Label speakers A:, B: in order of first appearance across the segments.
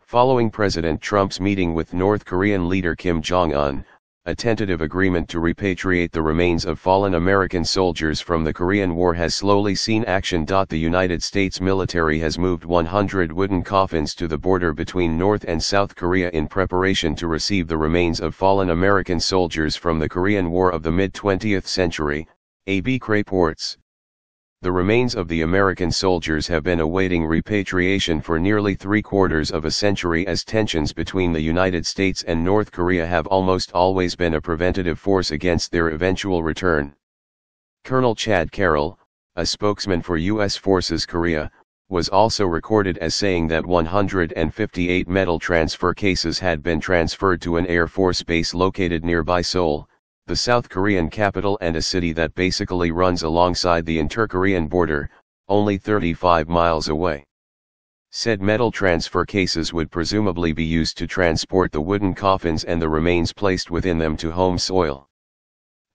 A: Following President Trump's meeting with North Korean leader Kim Jong-un, a tentative agreement to repatriate the remains of fallen American soldiers from the Korean War has slowly seen action. The United States military has moved 100 wooden coffins to the border between North and South Korea in preparation to receive the remains of fallen American soldiers from the Korean War of the mid-20th century, ABCreports. The remains of the American soldiers have been awaiting repatriation for nearly 3/4 of a century, as tensions between the United States and North Korea have almost always been a preventative force against their eventual return. Colonel Chad Carroll, a spokesman for U.S. Forces Korea, was also recorded as saying that 158 metal transfer cases had been transferred to an Air Force base located nearby Seoul, the South Korean capital, and a city that basically runs alongside the inter-Korean border, only 35 miles away. Said metal transfer cases would presumably be used to transport the wooden coffins and the remains placed within them to home soil.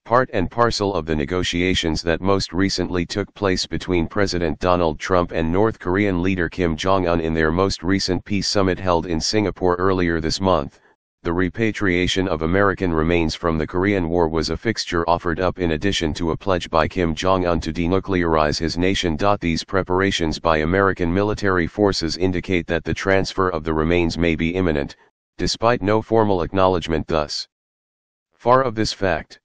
A: Part and parcel of the negotiations that most recently took place between President Donald Trump and North Korean leader Kim Jong-un in their most recent peace summit held in Singapore earlier this month, the repatriation of American remains from the Korean War was a fixture offered up in addition to a pledge by Kim Jong-un to denuclearize his nation. These preparations by American military forces indicate that the transfer of the remains may be imminent, despite no formal acknowledgement thus far of this fact.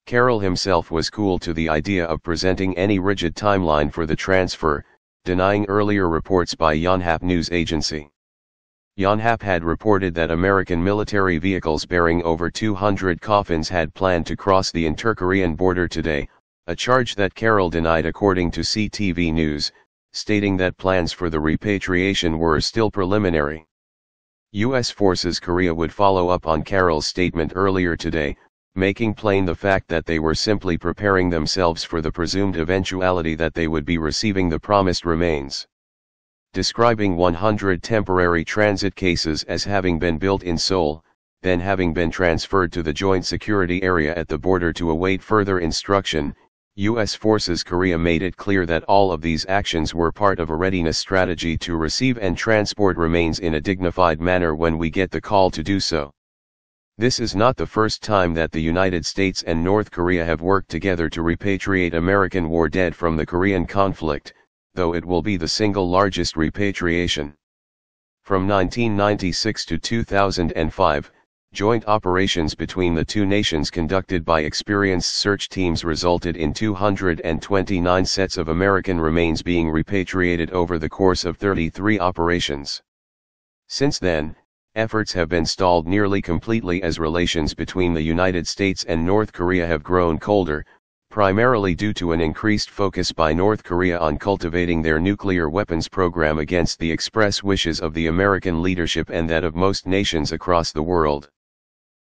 A: Carroll himself was cool to the idea of presenting any rigid timeline for the transfer, denying earlier reports by Yonhap news agency. Yonhap had reported that American military vehicles bearing over 200 coffins had planned to cross the inter-Korean border today, a charge that Carroll denied according to CTV News, stating that plans for the repatriation were still preliminary. U.S. Forces Korea would follow up on Carroll's statement earlier today, making plain the fact that they were simply preparing themselves for the presumed eventuality that they would be receiving the promised remains. Describing 100 temporary transit cases as having been built in Seoul, then having been transferred to the joint security area at the border to await further instruction, U.S. Forces Korea made it clear that all of these actions were part of a readiness strategy to receive and transport remains in a dignified manner when we get the call to do so. This is not the first time that the United States and North Korea have worked together to repatriate American war dead from the Korean conflict, though it will be the single largest repatriation. From 1996 to 2005, joint operations between the two nations conducted by experienced search teams resulted in 229 sets of American remains being repatriated over the course of 33 operations. Since then, efforts have been stalled nearly completely as relations between the United States and North Korea have grown colder, primarily due to an increased focus by North Korea on cultivating their nuclear weapons program against the express wishes of the American leadership and that of most nations across the world.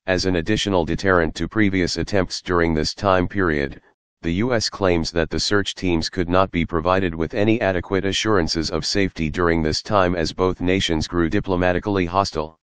A: As an additional deterrent to previous attempts during this time period, the U.S. claims that the search teams could not be provided with any adequate assurances of safety during this time as both nations grew diplomatically hostile.